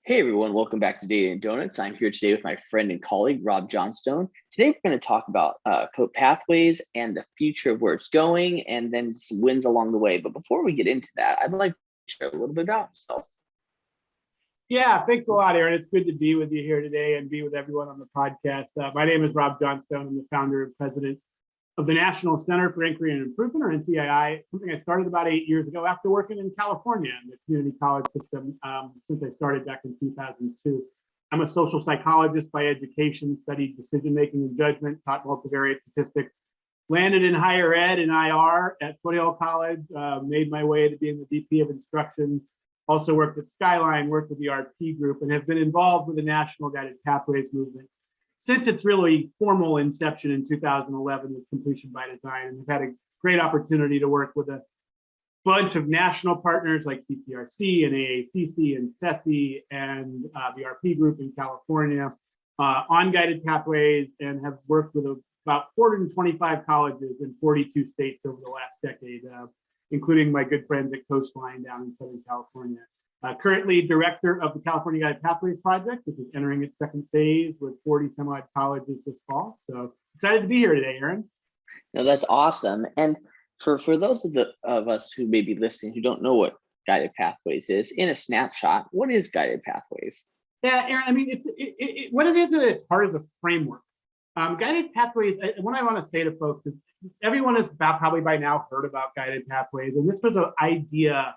Hey everyone, welcome back to Dating and Donuts. I'm here today with my friend and colleague, Rob Johnstone. Today we're going to talk about COPE pathways and the future of where it's going and then some wins along the way. But before we get into that, I'd like to share a little bit about myself. Yeah, thanks a lot, Aaron. It's good to be with you here today and be with everyone on the podcast. My name is Rob Johnstone. I'm the founder and president of the National Center for Inquiry and Improvement, or NCII, something I started about 8 years ago after working in California in the community college system since I started back in 2002. I'm a social psychologist by education, studied decision-making and judgment, taught multivariate statistics, landed in higher ed and IR at Foothill College, made my way to being the VP of instruction, also worked at Skyline, worked with the RP group, and have been involved with the National Guided Pathways movement since its really formal inception in 2011 with completion by design. And we've had a great opportunity to work with a bunch of national partners like CCRC and AACC and CESI and the RP group in California on guided pathways, and have worked with about 425 colleges in 42 states over the last decade, including my good friends at Coastline down in Southern California. Currently director of the California Guided Pathways Project, which is entering its second phase with 40 some odd colleges this fall. So excited to be here today, Aaron. No, that's awesome. And for those of us who may be listening who don't know what guided pathways is, in a snapshot, what is guided pathways? Yeah, Aaron, I mean, what it is at its heart is a framework. Guided pathways, what I want to say to folks is everyone has probably by now heard about guided pathways. And this was an idea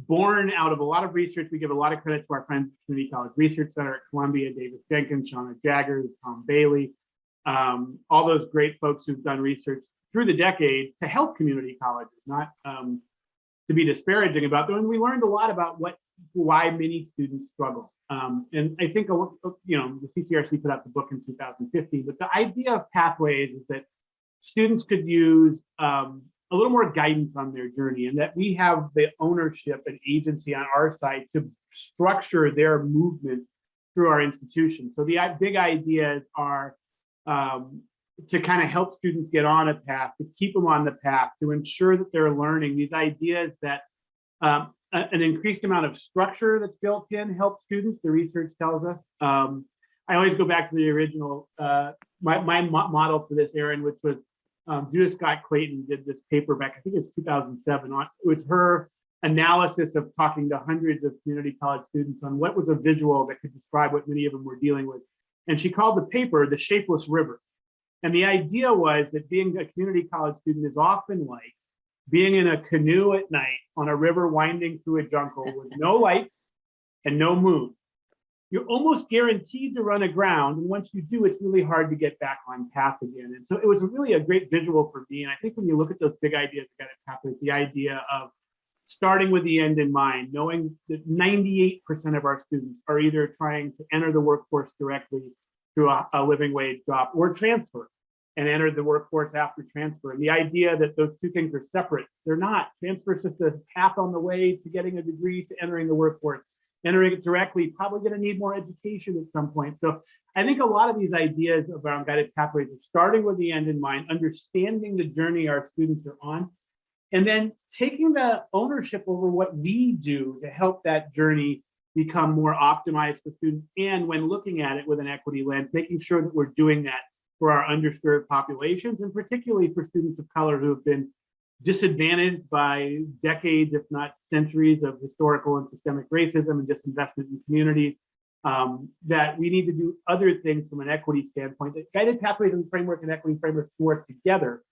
born out of a lot of research. We give a lot of credit to our friends at Community College Research Center at Columbia, David Jenkins, Shauna Jaggers, Tom Bailey, all those great folks who've done research through the decades to help community colleges, not to be disparaging about them. And we learned a lot about why many students struggle. And I think, the CCRC put out the book in 2015, but the idea of pathways is that students could use a little more guidance on their journey, and that we have the ownership and agency on our side to structure their movement through our institution. So the big ideas are to kind of help students get on a path, to keep them on the path, to ensure that they're learning. These ideas that an increased amount of structure that's built in helps students, the research tells us. I always go back to the original, my model for this, Aaron, which was Judith Scott Clayton did this paper back, I think it was 2007. It was her analysis of talking to hundreds of community college students on what was a visual that could describe what many of them were dealing with. And she called the paper The Shapeless River. And the idea was that being a community college student is often like being in a canoe at night on a river winding through a jungle with no lights and no moon. You're almost guaranteed to run aground. And once you do, it's really hard to get back on path again. And so it was really a great visual for me. And I think when you look at those big ideas of guided pathways, the idea of starting with the end in mind, knowing that 98% of our students are either trying to enter the workforce directly through a living wage job or transfer and enter the workforce after transfer. And the idea that those two things are separate, they're not. Transfer is just a path on the way to getting a degree to entering the workforce. Entering it directly, probably going to need more education at some point. So I think a lot of these ideas around guided pathways are starting with the end in mind, understanding the journey our students are on, and then taking the ownership over what we do to help that journey become more optimized for students. And when looking at it with an equity lens, making sure that we're doing that for our underserved populations, and particularly for students of color who have been disadvantaged by decades, if not centuries, of historical and systemic racism and disinvestment in communities, that we need to do other things from an equity standpoint. That guided pathways and framework and equity framework work together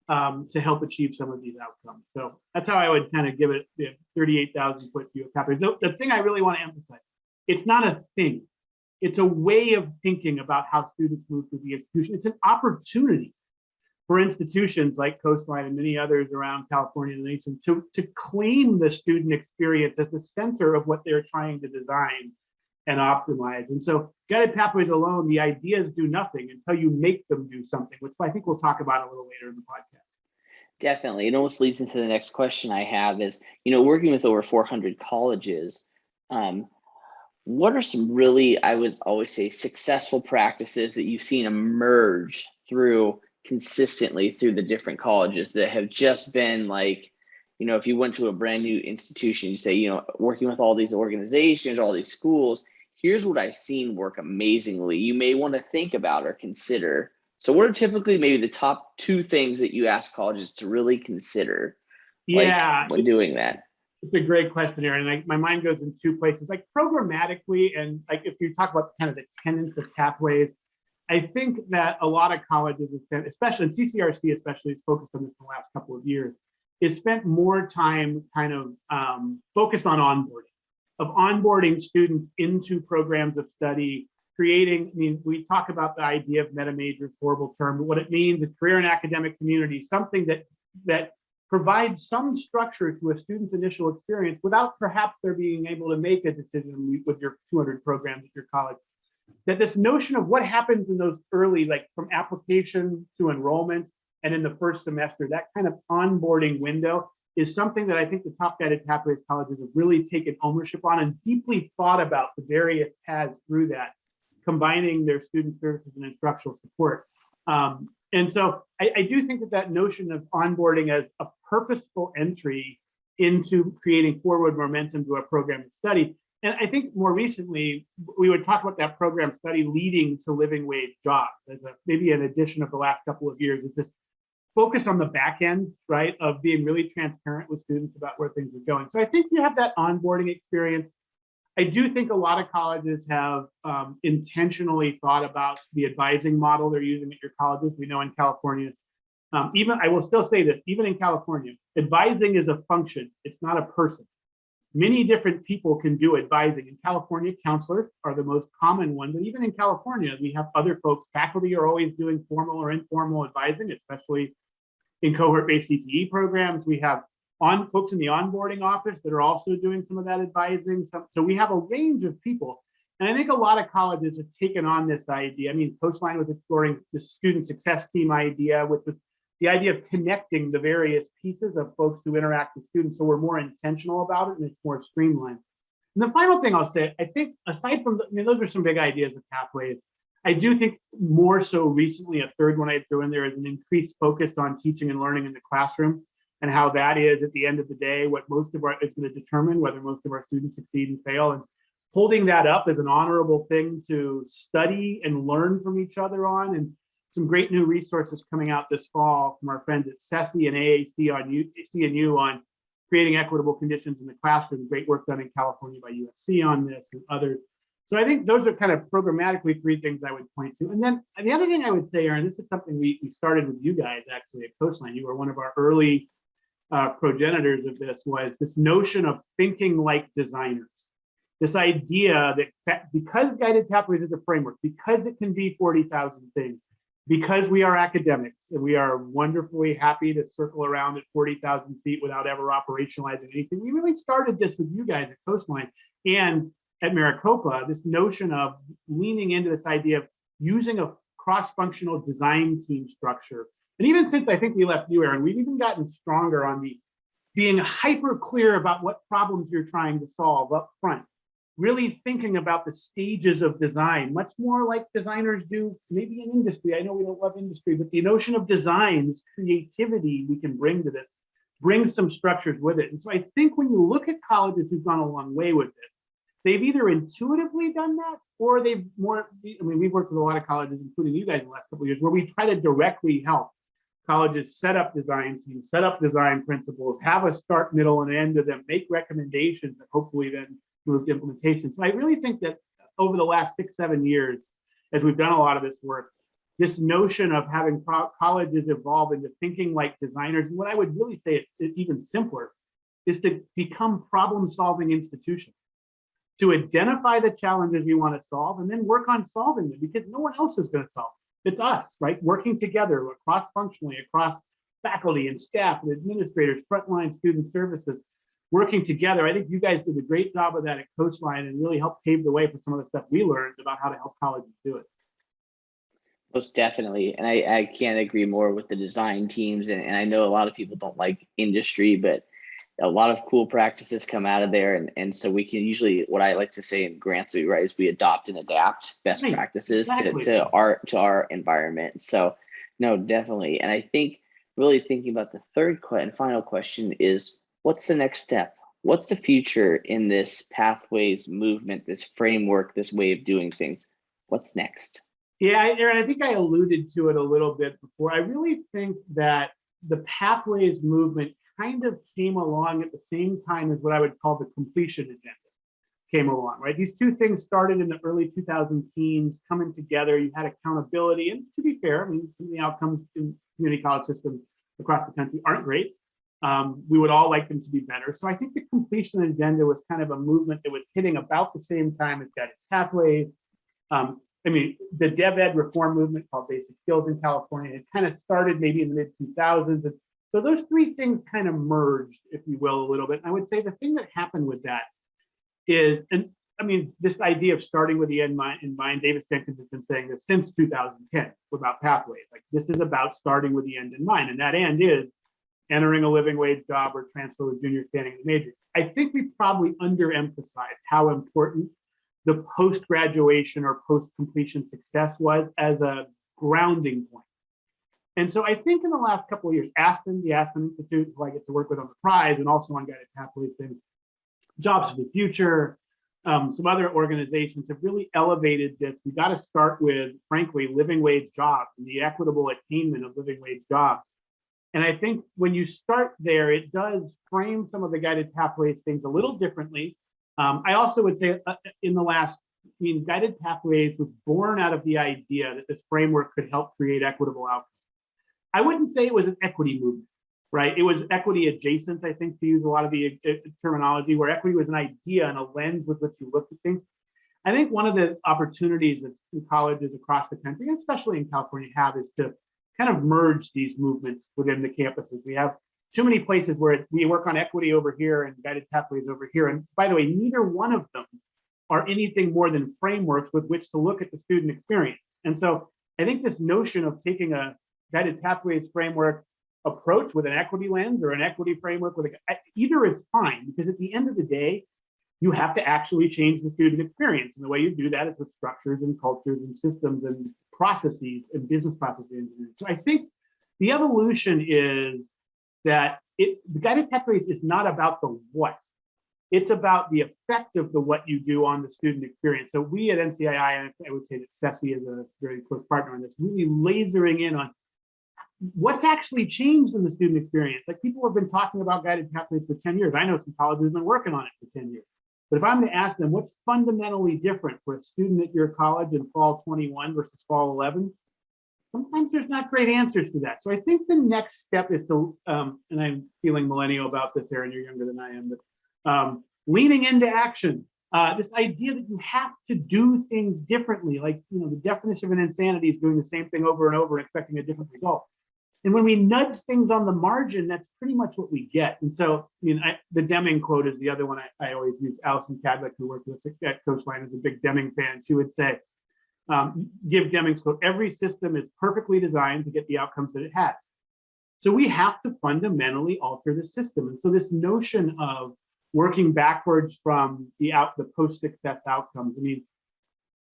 to help achieve some of these outcomes. So that's how I would kind of give it the 38,000 foot view of pathways. The thing I really want to emphasize, it's not a thing. It's a way of thinking about how students move through the institution. It's an opportunity for institutions like Coastline and many others around California and the nation to claim the student experience at the center of what they're trying to design and optimize. And so guided pathways alone, the ideas do nothing until you make them do something, which I think we'll talk about a little later in the podcast. Definitely. It almost leads into the next question I have is, working with over 400 colleges, what are some really, I would always say, successful practices that you've seen emerge consistently through the different colleges that have just been like, if you went to a brand new institution, you say, working with all these organizations, all these schools, here's what I've seen work amazingly. You may want to think about or consider. So what are typically maybe the top two things that you ask colleges to really consider, like Yeah, when doing that? it's a great question, Aaron. And my mind goes in two places, like programmatically, and like if you talk about kind of the tenets of pathways, I think that a lot of colleges, especially in CCRC, especially, is focused on this in the last couple of years, is spent more time kind of focused on onboarding students into programs of study, creating, I mean, we talk about the idea of meta majors, horrible term, but what it means, a career and academic community, something that provides some structure to a student's initial experience without perhaps there being able to make a decision with your 200 programs at your college. That this notion of what happens in those early, like from application to enrollment and in the first semester, that kind of onboarding window is something that I think the top guided pathways colleges have really taken ownership on and deeply thought about the various paths through that, combining their student services and instructional support. And so I do think that notion of onboarding as a purposeful entry into creating forward momentum to a program of study. And I think more recently, we would talk about that program study leading to living wage jobs as maybe an addition of the last couple of years. It's just focus on the back end, right, of being really transparent with students about where things are going. So I think you have that onboarding experience. I do think a lot of colleges have intentionally thought about the advising model they're using at your colleges. We know in California, even I will still say this, even in California, advising is a function. It's not a person. Many different people can do advising. In California, counselors are the most common one, but even in California, we have other folks. Faculty are always doing formal or informal advising, especially in cohort-based CTE programs. We have folks in the onboarding office that are also doing some of that advising. So we have a range of people. And I think a lot of colleges have taken on this idea. I mean, Coastline was exploring the student success team idea, which was the idea of connecting the various pieces of folks who interact with students. So we're more intentional about it and it's more streamlined. And the final thing I'll say, I think aside from, I mean, those are some big ideas of pathways. I do think more so recently, a third one I threw in there is an increased focus on teaching and learning in the classroom and how that is at the end of the day, what most of our, is going to determine whether most of our students succeed and fail. And holding that up as an honorable thing to study and learn from each other on. And some great new resources coming out this fall from our friends at CESI and AAC on CNU on creating equitable conditions in the classroom. Great work done in California by USC on this and others. So I think those are kind of programmatically three things I would point to. And then the other thing I would say, Aaron, this is something we started with you guys actually at Coastline. You were one of our early progenitors of this, was this notion of thinking like designers. This idea that because guided pathways is a framework, because it can be 40,000 things, because we are academics and we are wonderfully happy to circle around at 40,000 feet without ever operationalizing anything. We really started this with you guys at Coastline and at Maricopa, this notion of leaning into this idea of using a cross-functional design team structure. And even since I think we left you, Aaron, we've even gotten stronger on the being hyper clear about what problems you're trying to solve up front. Really thinking about the stages of design, much more like designers do, maybe in industry. I know we don't love industry, but the notion of design, this creativity we can bring to this, bring some structures with it. And so I think when you look at colleges who've gone a long way with this, they've either intuitively done that or they've more, I mean, we've worked with a lot of colleges, including you guys in the last couple of years, where we try to directly help colleges set up design teams, set up design principles, have a start, middle, and end of them, make recommendations that hopefully then move to implementation. So I really think that over the last 6-7 years, as we've done a lot of this work, this notion of having colleges evolve into thinking like designers, and what I would really say it's even simpler, is to become problem-solving institutions, to identify the challenges you want to solve and then work on solving them, because no one else is going to solve. It's us, right? Working together cross-functionally across faculty and staff and administrators, frontline student services, working together. I think you guys did a great job of that at Coastline and really helped pave the way for some of the stuff we learned about how to help colleges do it. Most definitely. And I can't agree more with the design teams. And I know a lot of people don't like industry, but a lot of cool practices come out of there. And so we can usually, what I like to say in grants we write is we adopt and adapt best practices to our environment. So no, definitely. And I think really thinking about the third and final question is, what's the next step? What's the future in this pathways movement, this framework, this way of doing things? What's next? Yeah, Aaron, I think I alluded to it a little bit before. I really think that the pathways movement kind of came along at the same time as what I would call the completion agenda came along, right? These two things started in the early 2000 teens coming together. You had accountability. And to be fair, I mean, the outcomes in community college systems across the country aren't great. We would all like them to be better. So I think the completion agenda was kind of a movement that was hitting about the same time as guided pathways. I mean, the dev ed reform movement called Basic Skills in California, it kind of started maybe in the mid 2000s. And so those three things kind of merged, if you will, a little bit. And I would say the thing that happened with that is, and I mean, this idea of starting with the end in mind, Davis Jenkins has been saying this since 2010 about pathways. Like, this is about starting with the end in mind. And that end is entering a living wage job or transfer with junior standing in the major. I think we probably underemphasized how important the post-graduation or post-completion success was as a grounding point. And so I think in the last couple of years, Aspen, the Aspen Institute, who I get to work with on the prize and also on guided pathways things, Jobs for the Future, some other organizations have really elevated this. We got to start with, frankly, living wage jobs and the equitable attainment of living wage jobs. And I think when you start there, it does frame some of the guided pathways things a little differently. I also would say in the last, I mean, guided pathways was born out of the idea that this framework could help create equitable outcomes. I wouldn't say it was an equity movement, right? It was equity adjacent, I think, to use a lot of the terminology, where equity was an idea and a lens with which you looked at things. I think one of the opportunities that colleges across the country, especially in California, have is to kind of merge these movements within the campuses. We have too many places where we work on equity over here and guided pathways over here. And by the way, neither one of them are anything more than frameworks with which to look at the student experience. And so I think this notion of taking a guided pathways framework approach with an equity lens or an equity framework with either is fine, because at the end of the day, you have to actually change the student experience. And the way you do that is with structures and cultures and systems and processes and business processes. So I think the evolution is that the guided pathways is not about the what. It's about the effect of the what you do on the student experience. So we at NCII, and I would say that CESI is a very close partner on this, really lasering in on what's actually changed in the student experience. Like, people have been talking about guided pathways for 10 years. I know some colleges have been working on it for 10 years. But if I'm to ask them what's fundamentally different for a student at your college in fall 21 versus fall 11, sometimes there's not great answers to that. So I think the next step is to, and I'm feeling millennial about this, Aaron, you're younger than I am, but leaning into action. This idea that you have to do things differently, like, you know, the definition of an insanity is doing the same thing over and over and expecting a different result. And when we nudge things on the margin, that's pretty much what we get. And so, I mean, the Deming quote is the other one I always use. Alison Cadwick, who worked with us at Coastline, is a big Deming fan. She would say, give Deming's quote, every system is perfectly designed to get the outcomes that it has. So we have to fundamentally alter the system. And so this notion of working backwards from the post-success outcomes, I mean,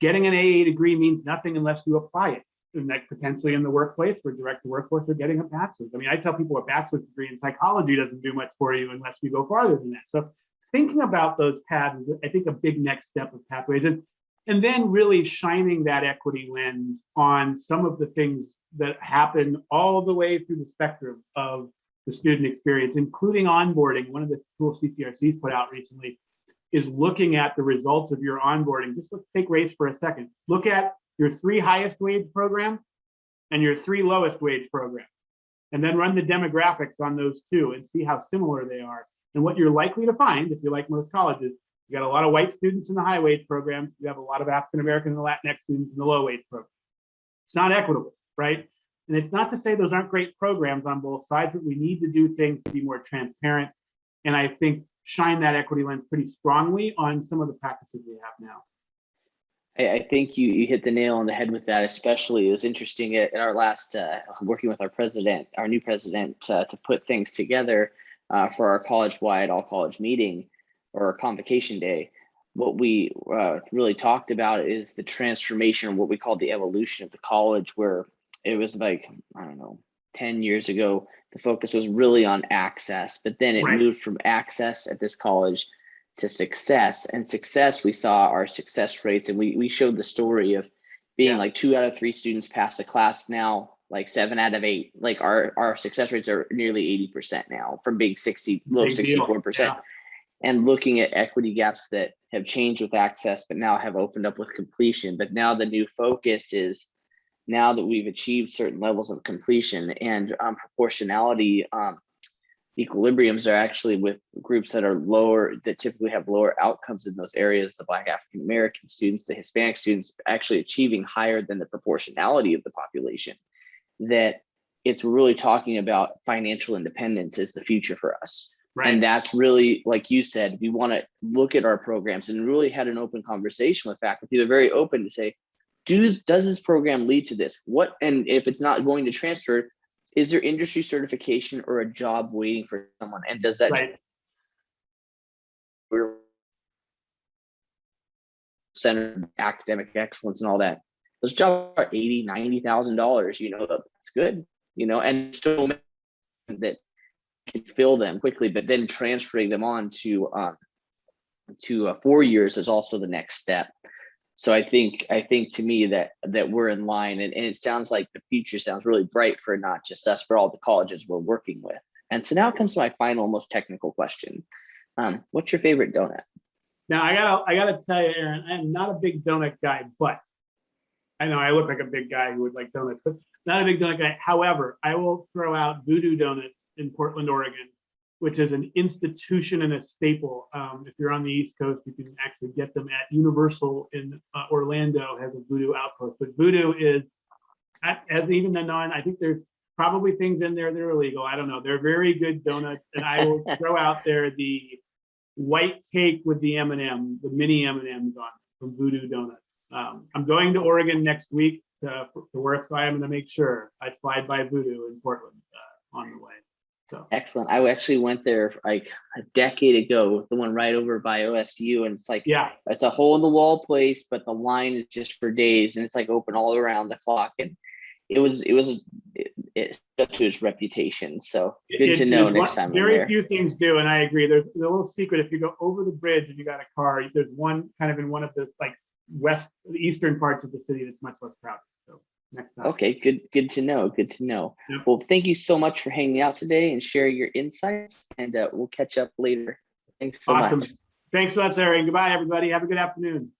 getting an AA degree means nothing unless you apply it. And that potentially in the workplace, for direct to workforce, or getting a bachelor's. I mean, I tell people a bachelor's degree in psychology doesn't do much for you unless you go farther than that. So thinking about those paths is, I think, a big next step of pathways. And then really shining that equity lens on some of the things that happen all the way through the spectrum of the student experience, including onboarding. One of the tools CCRC's put out recently is looking at the results of your onboarding. Just let's take race for a second. Look at your 3 highest wage programs and your 3 lowest wage programs, and then run the demographics on those 2 and see how similar they are. And what you're likely to find, if you like most colleges, you got a lot of white students in the high wage programs. You have a lot of African American and Latinx students in the low wage programs. It's not equitable, right? And it's not to say those aren't great programs on both sides, but we need to do things to be more transparent. And I think shine that equity lens pretty strongly on some of the practices we have now. I think you hit the nail on the head with that. Especially, it was interesting at our last working with our president, our new president, to put things together for our college-wide all-college meeting or convocation day. What we really talked about is the transformation, or what we call the evolution of the college, where it was like, I don't know, 10 years ago, the focus was really on access, but then it Right. moved from access at this college to success. And success, we saw our success rates, and we showed the story of being Yeah. like 2 out of 3 students pass the class, now like 7 out of 8. Like our success rates are nearly 80% now, from being low Big deal. 64%. Yeah. And looking at equity gaps that have changed with access, but now have opened up with completion. But now the new focus is, now that we've achieved certain levels of completion and proportionality, equilibriums are actually with groups that are lower, that typically have lower outcomes in those areas. The Black African American students, the Hispanic students, actually achieving higher than the proportionality of the population. That it's really talking about financial independence is the future for us. Right. And that's really, like you said, we want to look at our programs and really had an open conversation with faculty. They're very open to say, does this program lead to this? What, and if it's not going to transfer, is there industry certification or a job waiting for someone? And does that Right. center academic excellence and all that? Those jobs are $80,000, $90,000. You know, that's good. You know, and so many that can fill them quickly, but then transferring them on to 4 years is also the next step. So I think to me that we're in line, and it sounds like the future sounds really bright for not just us, but all the colleges we're working with. And so now it comes to my final, most technical question. What's your favorite donut? Now I gotta tell you, Aaron, I am not a big donut guy, but I know I look like a big guy who would like donuts, but not a big donut guy. However, I will throw out Voodoo Donuts in Portland, Oregon, which is an institution and a staple. If you're on the East Coast, you can actually get them at Universal in Orlando, has a Voodoo outpost. But Voodoo is, as even the non, I think there's probably things in there that are illegal. I don't know. They're very good donuts. And I will throw out there the white cake with the M&M, the mini M&Ms on from Voodoo Donuts. I'm going to Oregon next week to work, so I'm going to make sure I slide by Voodoo in Portland on the way. So excellent. I actually went there like a decade ago, the one right over by OSU, and it's like, yeah, it's a hole in the wall place, but the line is just for days, and it's like open all around the clock. And it stuck to its reputation. So good to know next time. Very few things do, and I agree. There's a little secret. If you go over the bridge and you got a car, there's one kind of in one of the like eastern parts of the city that's much less crowded. So next time. Okay, good to know. Good to know. Yep. Well, thank you so much for hanging out today and sharing your insights, and we'll catch up later. Thanks so much. Thanks so much, Aaron. Goodbye, everybody. Have a good afternoon.